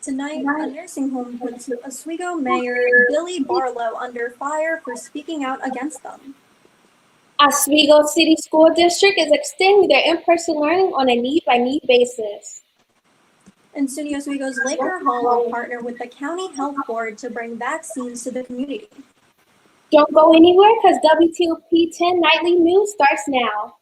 Tonight, a nursing home puts Oswego Mayor Billy Barlow under fire for speaking out against them. Oswego City School District is extending their in-person learning on a need-by-need basis. And SUNY Oswego's Laker Hall will partner with the County Health Board to bring vaccines to the community. Don't go anywhere because WTOP 10 Nightly News starts now.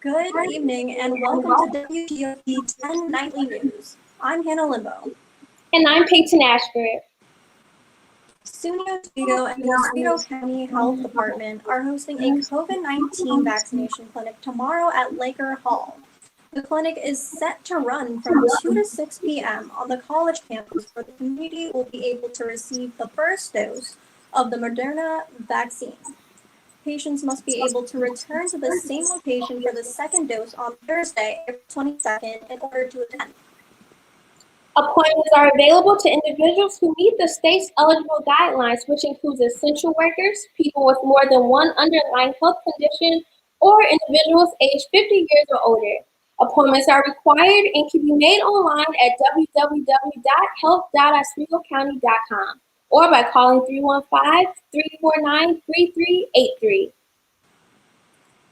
Good evening and welcome to WTOP 10 Nightly News. I'm Hannah Limbo. And I'm Peyton Ashford. SUNY Oswego and the Oswego County Health Department are hosting a COVID-19 vaccination clinic tomorrow at Laker Hall. The clinic is set to run from 2 to 6 p.m. on the college campus, where the community will be able to receive the first dose of the Moderna vaccine. Patients must be able to return to the same location for the second dose on Thursday, April 22nd, in order to attend. Appointments are available to individuals who meet the state's eligible guidelines, which includes essential workers, people with more than one underlying health condition, or individuals aged 50 years or older. Appointments are required and can be made online at www.health.oswegocounty.com or by calling 315-349-3383.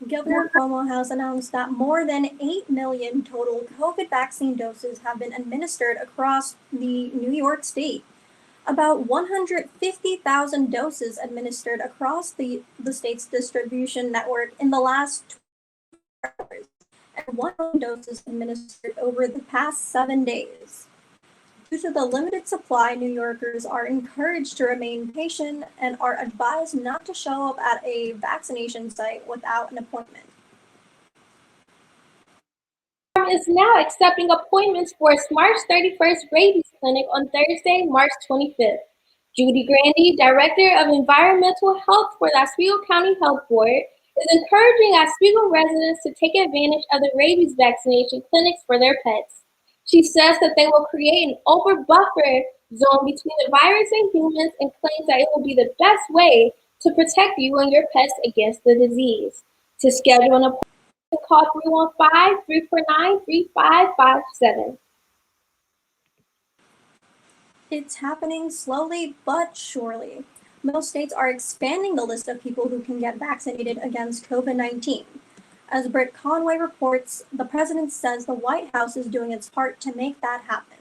Governor Cuomo has announced that more than 8 million total COVID vaccine doses have been administered across the New York state. About 150,000 doses administered across the state's distribution network in the last 24 hours, and 1 million doses administered over the past 7 days. Due to the limited supply, New Yorkers are encouraged to remain patient and are advised not to show up at a vaccination site without an appointment. Is now accepting appointments for its March 31st rabies clinic on Thursday, March 25th. Judy Grandy, Director of Environmental Health for the Oswego County Health Board, is encouraging Oswego residents to take advantage of the rabies vaccination clinics for their pets. She says that they will create an over-buffer zone between the virus and humans and claims that it will be the best way to protect you and your pets against the disease. To schedule an appointment, call 315-349-3557. It's happening slowly but surely. Most states are expanding the list of people who can get vaccinated against COVID-19. As Britt Conway reports, the president says the White House is doing its part to make that happen.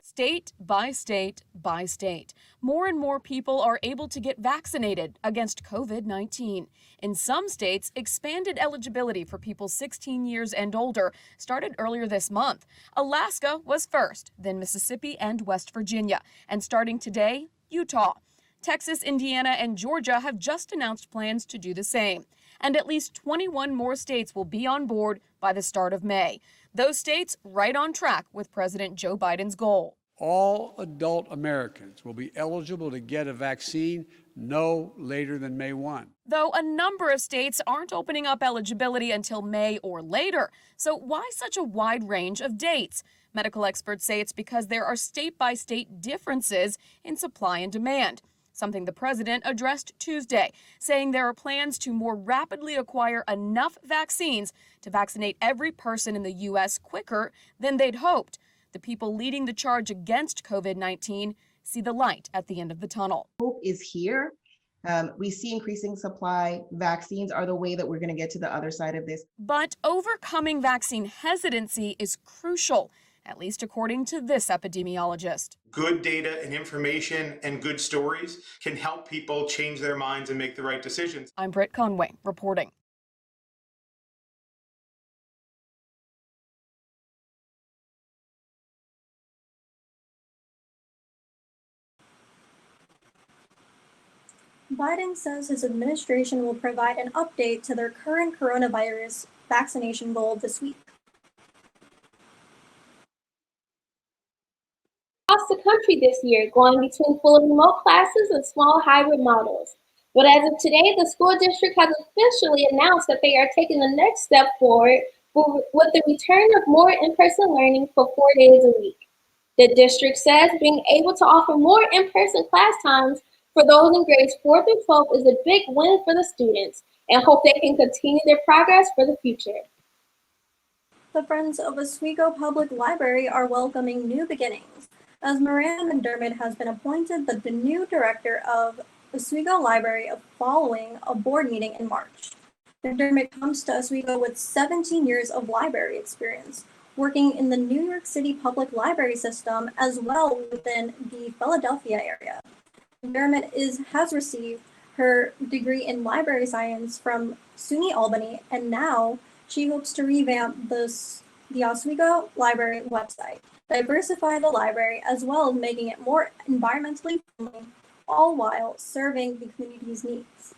State by state by state, more and more people are able to get vaccinated against COVID-19. In some states, expanded eligibility for people 16 years and older started earlier this month. Alaska was first, then Mississippi and West Virginia, and starting today, Utah. Texas, Indiana, and Georgia have just announced plans to do the same. And at least 21 more states will be on board by the start of May. Those states right on track with President Joe Biden's goal. All adult Americans will be eligible to get a vaccine no later than May 1. Though a number of states aren't opening up eligibility until May or later. So why such a wide range of dates? Medical experts say it's because there are state-by-state differences in supply and demand. Something the president addressed Tuesday, saying there are plans to more rapidly acquire enough vaccines to vaccinate every person in the U.S. quicker than they'd hoped. The people leading the charge against COVID-19 see the light at the end of the tunnel. Hope is here. We see increasing supply. Vaccines are the way that we're going to get to the other side of this. But overcoming vaccine hesitancy is crucial, at least according to this epidemiologist. Good data and information and good stories can help people change their minds and make the right decisions. I'm Britt Conway reporting. Biden says his administration will provide an update to their current coronavirus vaccination goal this week. Across the country this year, going between fully remote classes and small hybrid models. But as of today, the school district has officially announced that they are taking the next step forward with the return of more in-person learning for 4 days a week. The district says being able to offer more in-person class times for those in grades 4 through 12 is a big win for the students and hope they can continue their progress for the future. The Friends of Oswego Public Library are welcoming new beginnings, as Miranda McDermott has been appointed the new director of Oswego Library following a board meeting in March. McDermott comes to Oswego with 17 years of library experience, working in the New York City public library system as well within the Philadelphia area. McDermott has received her degree in library science from SUNY Albany, and now she hopes to revamp the Oswego Library website, diversify the library, as well as making it more environmentally friendly, all while serving the community's needs.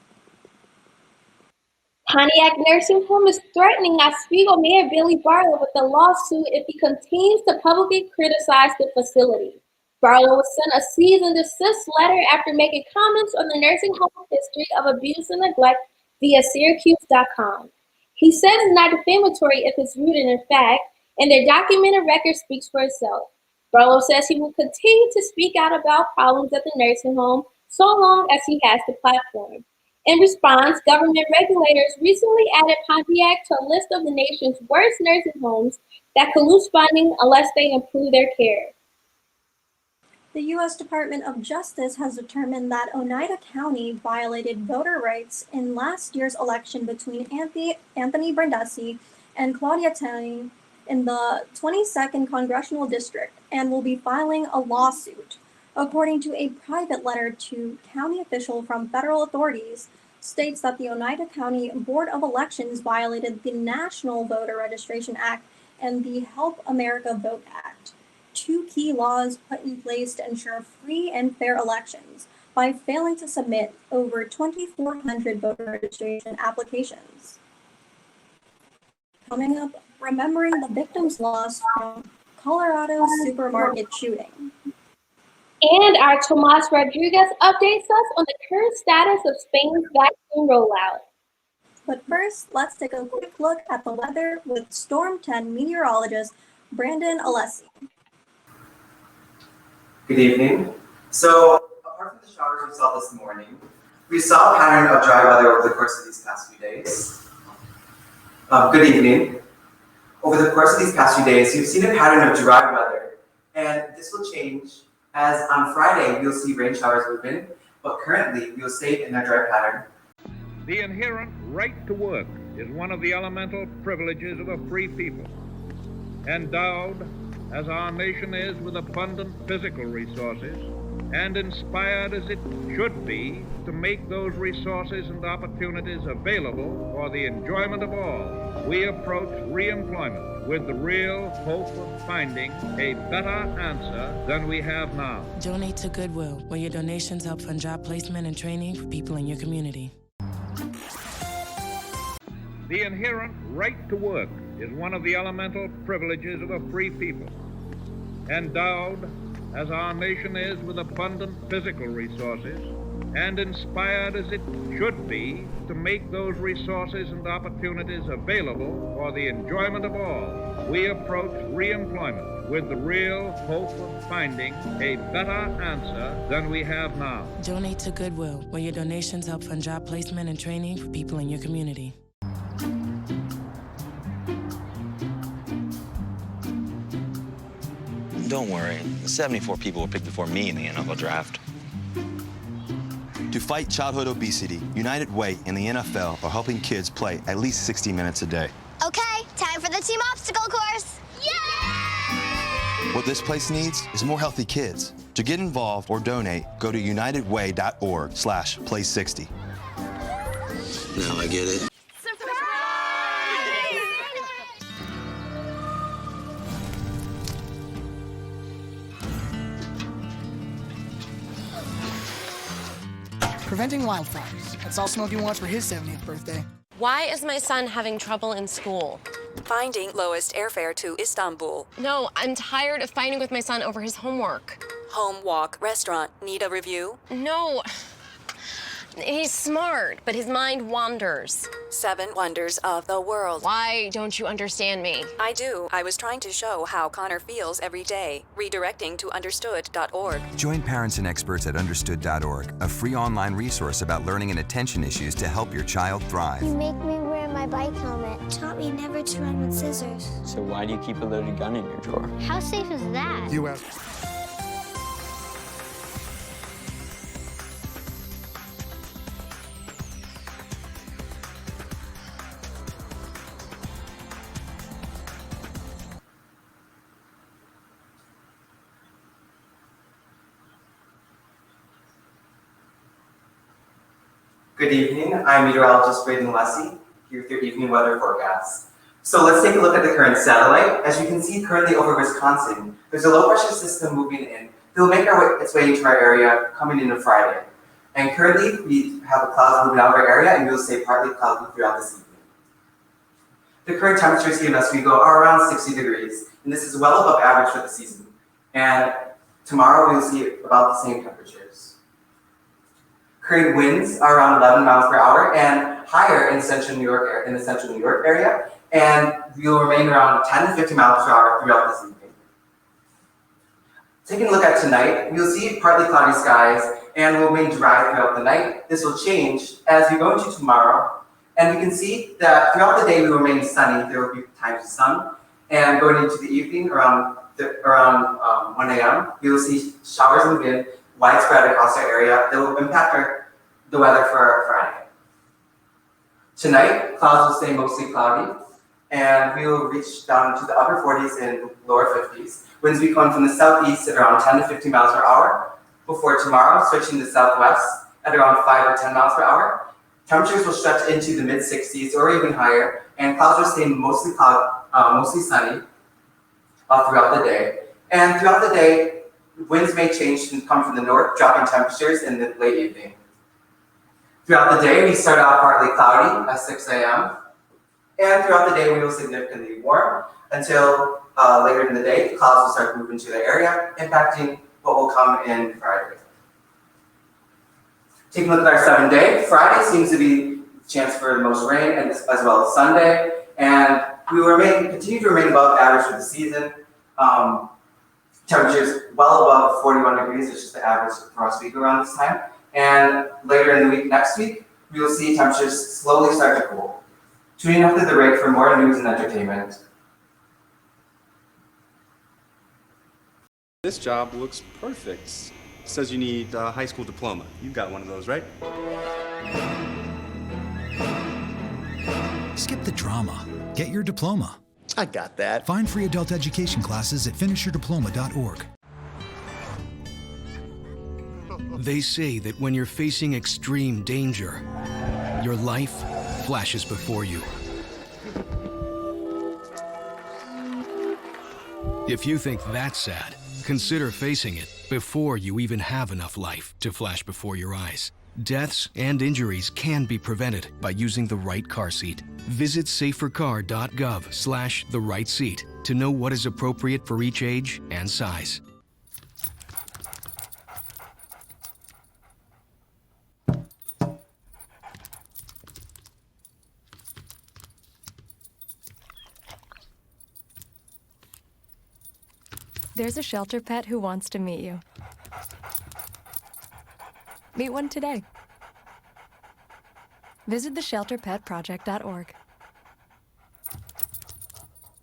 Pontiac Nursing Home is threatening Oswego Mayor Billy Barlow with a lawsuit if he continues to publicly criticize the facility. Barlow was sent a cease and desist letter after making comments on the nursing home history of abuse and neglect via Syracuse.com. He says it's not defamatory if it's rooted in fact, and their documented record speaks for itself. Barlow says he will continue to speak out about problems at the nursing home so long as he has the platform. In response, government regulators recently added Pontiac to a list of the nation's worst nursing homes that could lose funding unless they improve their care. The U.S. Department of Justice has determined that Oneida County violated voter rights in last year's election between Anthony Brandesi and Claudia Tenney in the 22nd Congressional District and will be filing a lawsuit. According to a private letter to county official from federal authorities, states that the Oneida County Board of Elections violated the National Voter Registration Act and the Help America Vote Act, two key laws put in place to ensure free and fair elections, by failing to submit over 2,400 voter registration applications. Coming up, remembering the victims lost from Colorado supermarket shooting. And our Tomas Rodriguez updates us on the current status of Spain's vaccine rollout. But first, let's take a quick look at the weather with Storm 10 meteorologist Brandon Alessi. Good evening. So, apart from the showers we saw this morning, we saw a pattern of dry weather over the course of these past few days. Good evening. Over the course of these past few days, you've seen a pattern of dry weather, and this will change as on Friday we'll see rain showers move in, but currently we'll stay in a dry pattern. The inherent right to work is one of the elemental privileges of a free people. Endowed, as our nation is, with abundant physical resources, and inspired as it should be to make those resources and opportunities available for the enjoyment of all, we approach re-employment with the real hope of finding a better answer than we have now. Donate to Goodwill, where your donations help fund job placement and training for people in your community. The inherent right to work is one of the elemental privileges of a free people. Endowed, as our nation is, with abundant physical resources, and inspired as it should be to make those resources and opportunities available for the enjoyment of all, we approach re-employment with the real hope of finding a better answer than we have now. Donate to Goodwill, where your donations help fund job placement and training for people in your community. Don't worry, 74 people were picked before me in the NFL draft. To fight childhood obesity, United Way and the NFL are helping kids play at least 60 minutes a day. Okay, time for the team obstacle course. Yay! What this place needs is more healthy kids. To get involved or donate, go to unitedway.org/play60. Now I get it. Preventing wildfires. That's all Smokey wants for his 70th birthday. Why is my son having trouble in school? Finding lowest airfare to Istanbul. No, I'm tired of fighting with my son over his homework. Home, walk, restaurant. Need a review? No. He's smart, but his mind wanders. 7 Wonders of the World. Why don't you understand me? I do. I was trying to show how Connor feels every day. Redirecting to understood.org. Join parents and experts at understood.org, a free online resource about learning and attention issues to help your child thrive. You make me wear my bike helmet. Taught me never to run with scissors. So why do you keep a loaded gun in your drawer? How safe is that? U.S. Good evening, I'm meteorologist Braden Lessie, here with your evening weather forecast. So let's take a look at the current satellite. As you can see currently over Wisconsin, there's a low pressure system moving in. It'll make its way into our area coming in on Friday. And currently we have a cloud moving out of our area and we'll stay partly cloudy throughout this evening. The current temperatures here in Oswego are around 60 degrees, and this is well above average for the season. And tomorrow we'll see about the same temperatures. Current winds are around 11 miles per hour and higher in the central New York area, and will remain around 10 to 15 miles per hour throughout this evening. Taking a look at tonight, we'll see partly cloudy skies and will remain dry throughout the night. This will change as we go into tomorrow, and we can see that throughout the day we will remain sunny. There will be times of sun, and going into the evening around 1 a.m., we will see showers move in widespread across our area that will impact the weather for Friday. Tonight, clouds will stay mostly cloudy, and we will reach down to the upper 40s and lower 50s. Winds will be coming from the southeast at around 10 to 15 miles per hour, before tomorrow switching to the southwest at around 5 to 10 miles per hour. Temperatures will stretch into the mid-60s or even higher, and clouds will stay mostly sunny throughout the day. And throughout the day, winds may change and come from the north, dropping temperatures in the late evening. Throughout the day, we start out partly cloudy at 6 a.m. And throughout the day, we will significantly warm until later in the day, the clouds will start moving to the area, impacting what will come in Friday. Taking a look at our 7-day, Friday seems to be a chance for the most rain, and as well as Sunday. And we will continue to remain above average for the season. Temperatures well above 41 degrees, which is the average across the week around this time. And later in the week, next week, we will see temperatures slowly start to cool. Tune in after the break for more news and entertainment. This job looks perfect. It says you need a high school diploma. You've got one of those, right? Skip the drama. Get your diploma. I got that. Find free adult education classes at finishyourdiploma.org. They say that when you're facing extreme danger, your life flashes before you. If you think that's sad, consider facing it before you even have enough life to flash before your eyes. Deaths and injuries can be prevented by using the right car seat. Visit safercar.gov/the-right-seat to know what is appropriate for each age and size. There's a shelter pet who wants to meet you. Meet one today. Visit theshelterpetproject.org.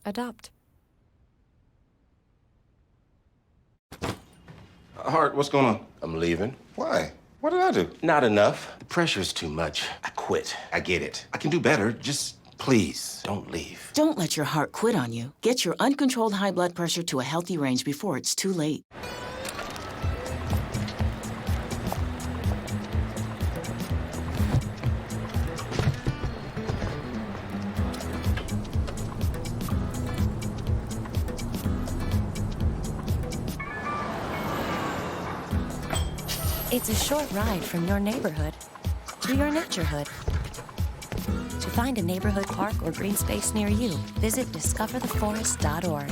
Adopt. Hart, what's going on? I'm leaving. Why? What did I do? Not enough. The pressure's too much. I quit. I get it. I can do better. Just please don't leave. Don't let your heart quit on you. Get your uncontrolled high blood pressure to a healthy range before it's too late. It's a short ride from your neighborhood to your naturehood. To find a neighborhood park or green space near you, visit discovertheforest.org.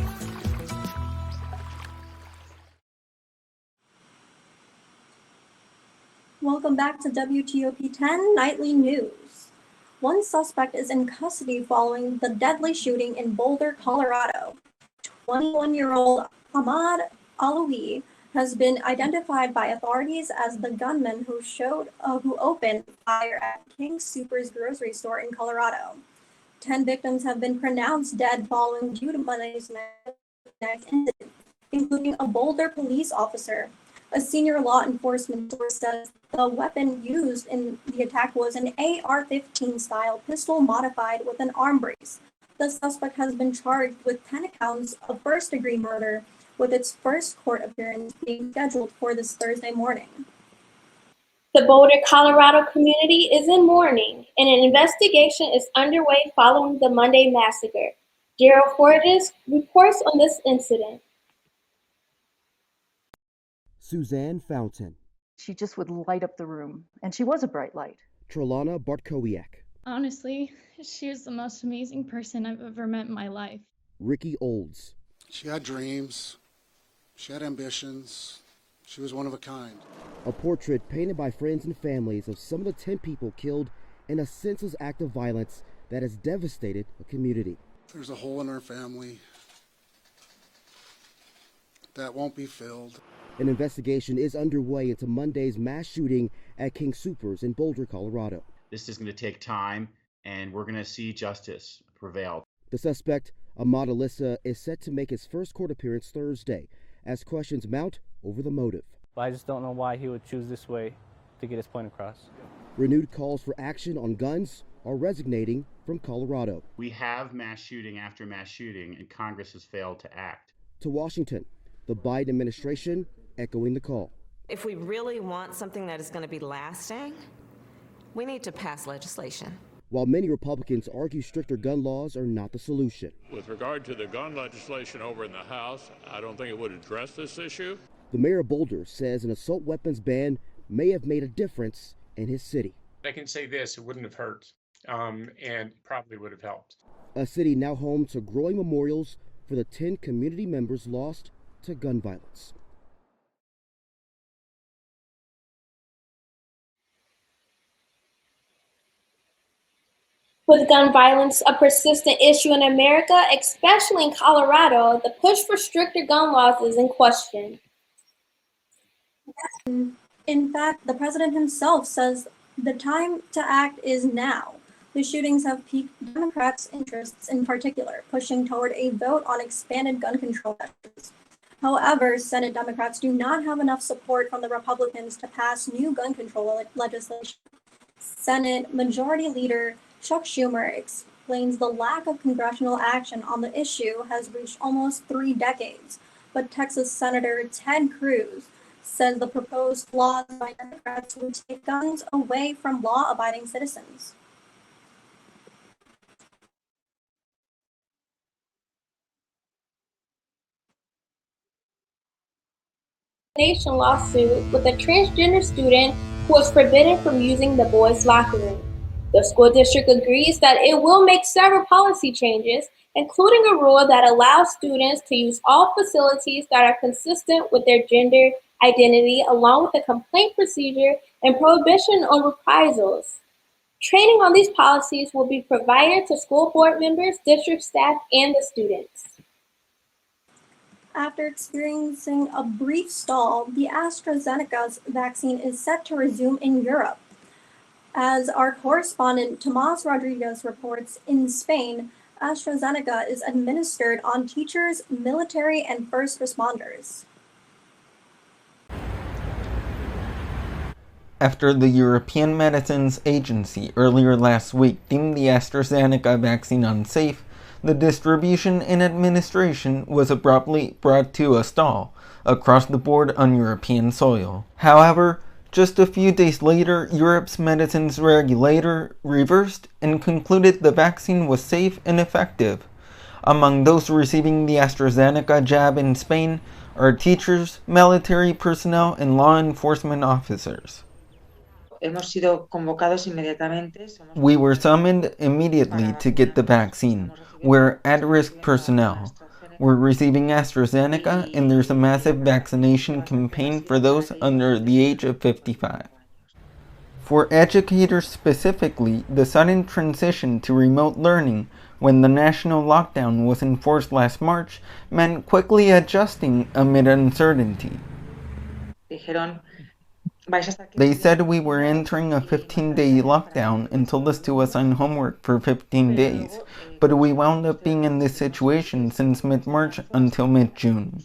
Welcome Welcome back to WTOP 10 Nightly News. One suspect is in custody following the deadly shooting in Boulder, Colorado. 21-year-old Ahmad Alawi has been identified by authorities as the gunman who opened fire at King Soopers grocery store in Colorado. 10 victims have been pronounced dead following Monday's incident, including a Boulder police officer. A senior law enforcement source says the weapon used in the attack was an AR-15 style pistol modified with an arm brace. The suspect has been charged with 10 counts of first-degree murder, with its first court appearance being scheduled for this Thursday morning. The Boulder, Colorado community is in mourning, and an investigation is underway following the Monday massacre. Gerald Forges reports on this incident. Suzanne Fountain. She just would light up the room, and she was a bright light. Trelana Bartkowiak. Honestly, she was the most amazing person I've ever met in my life. Ricky Olds. She had dreams. She had ambitions. She was one of a kind. A portrait painted by friends and families of some of the 10 people killed in a senseless act of violence that has devastated a community. There's a hole in our family that won't be filled. An investigation is underway into Monday's mass shooting at King Soopers in Boulder, Colorado. This is going to take time, and we're going to see justice prevail. The suspect, Ahmad Alissa, is set to make his first court appearance Thursday as questions mount over the motive. I just don't know why he would choose this way to get his point across. Renewed calls for action on guns are resonating from Colorado. We have mass shooting after mass shooting, and Congress has failed to act. To Washington, the Biden administration echoing the call. If we really want something that is going to be lasting, we need to pass legislation. While many Republicans argue stricter gun laws are not the solution. With regard to the gun legislation over in the House, I don't think it would address this issue. The mayor of Boulder says an assault weapons ban may have made a difference in his city. I can say this, it wouldn't have hurt, and probably would have helped. A city now home to growing memorials for the 10 community members lost to gun violence. With gun violence a persistent issue in America, especially in Colorado, the push for stricter gun laws is in question. In fact, the president himself says the time to act is now. The shootings have piqued Democrats' interests in particular, pushing toward a vote on expanded gun control measures. However, Senate Democrats do not have enough support from the Republicans to pass new gun control legislation. Senate Majority Leader Chuck Schumer explains the lack of congressional action on the issue has reached almost 3 decades, but Texas Senator Ted Cruz says the proposed laws by Democrats would take guns away from law-abiding citizens. Lawsuit with a transgender student who was forbidden from using the boys' locker room. The school district agrees that it will make several policy changes, including a rule that allows students to use all facilities that are consistent with their gender identity, along with a complaint procedure and prohibition on reprisals. Training on these policies will be provided to school board members, district staff, and the students. After experiencing a brief stall, the AstraZeneca vaccine is set to resume in Europe. As our correspondent Tomas Rodriguez reports, in Spain, AstraZeneca is administered on teachers, military, and first responders. After the European Medicines Agency earlier last week deemed the AstraZeneca vaccine unsafe, the distribution and administration was abruptly brought to a stall across the board on European soil. However, just a few days later, Europe's medicines regulator reversed and concluded the vaccine was safe and effective. Among those receiving the AstraZeneca jab in Spain are teachers, military personnel, and law enforcement officers. We were summoned immediately to get the vaccine. We're at-risk personnel. We're receiving AstraZeneca, and there's a massive vaccination campaign for those under the age of 55. For educators specifically, the sudden transition to remote learning when the national lockdown was enforced last March meant quickly adjusting amid uncertainty. They said we were entering a 15-day lockdown and told us to assign homework for 15 days, but we wound up being in this situation since mid-March until mid-June.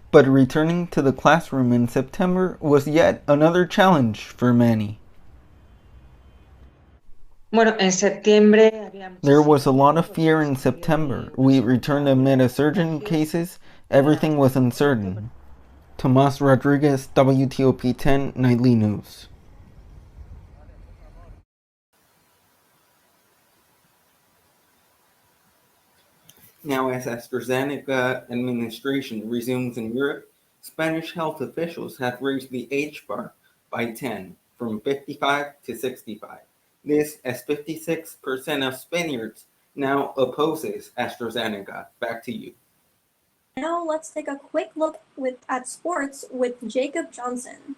But returning to the classroom in September was yet another challenge for many. There was a lot of fear in September. We returned amid a surge in cases. Everything was uncertain. Tomas Rodriguez, WTOP 10 Nightly News. Now, as AstraZeneca administration resumes in Europe, Spanish health officials have raised the age bar by 10, from 55 to 65. This, as 56% of Spaniards now opposes AstraZeneca. Back to you. Now let's take a quick look at sports with Jacob Johnson.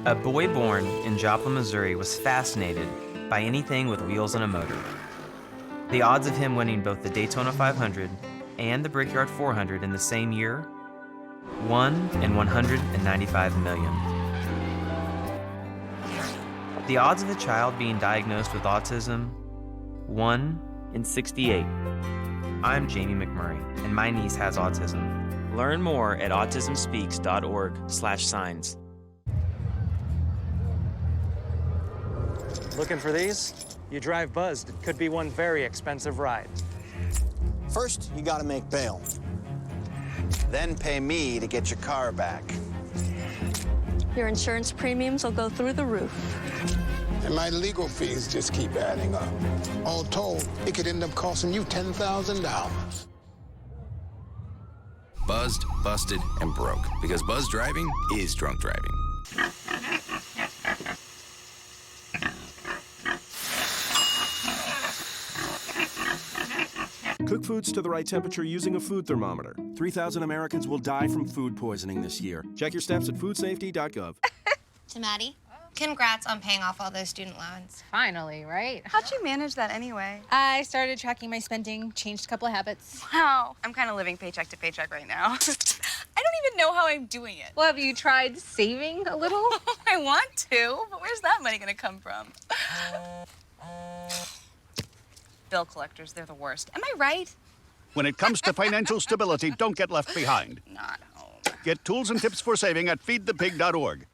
A boy born in Joplin, Missouri was fascinated by anything with wheels and a motor. The odds of him winning both the Daytona 500 and the Brickyard 400 in the same year? 1 in 195 million. The odds of a child being diagnosed with autism? 1 in 68. I'm Jamie McMurray, and my niece has autism. Learn more at autismspeaks.org/signs. Looking for these? You drive Buzzed. It could be one very expensive ride. First, you gotta make bail. Then pay me to get your car back. Your insurance premiums will go through the roof. And my legal fees just keep adding up. All told, it could end up costing you $10,000. Buzzed, busted, and broke. Because buzz driving is drunk driving. Cook foods to the right temperature using a food thermometer. 3,000 Americans will die from food poisoning this year. Check your steps at foodsafety.gov. To Maddie, congrats on paying off all those student loans. Finally, right? How'd you manage that anyway? I started tracking my spending, changed a couple of habits. Wow, I'm kind of living paycheck to paycheck right now. I don't even know how I'm doing it. Well, have you tried saving a little? I want to, but where's that money gonna come from? Bill collectors, they're the worst. Am I right? When it comes to financial stability, don't get left behind. Not home. Get tools and tips for saving at feedthepig.org.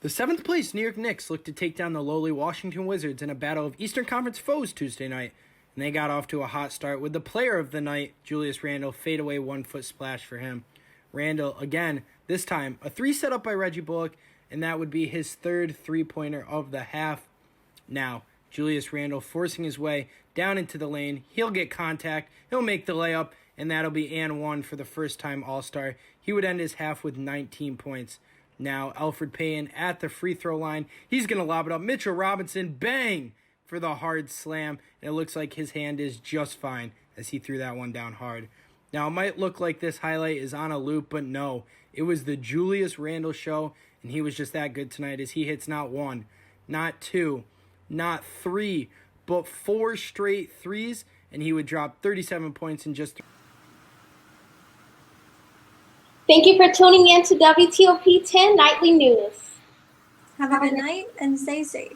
The 7th place New York Knicks looked to take down the lowly Washington Wizards in a battle of Eastern Conference foes Tuesday night, and they got off to a hot start with the player of the night, Julius Randle, fadeaway 1-foot splash for him. Randle, again, this time, a 3 set up by Reggie Bullock, and that would be his 3rd three-pointer of the half. Now, Julius Randle forcing his way down into the lane. He'll get contact, he'll make the layup, and that'll be and one for the first-time All-Star. He would end his half with 19 points. Now, Elfrid Payton at the free throw line. He's going to lob it up. Mitchell Robinson, bang, for the hard slam. And it looks like his hand is just fine as he threw that one down hard. Now, it might look like this highlight is on a loop, but no. It was the Julius Randle show, and he was just that good tonight as he hits not 1, not 2, not 3, but 4 straight threes, and he would drop 37 points in just 3. Thank you for tuning in to WTOP 10 Nightly News. Have a good night and stay safe.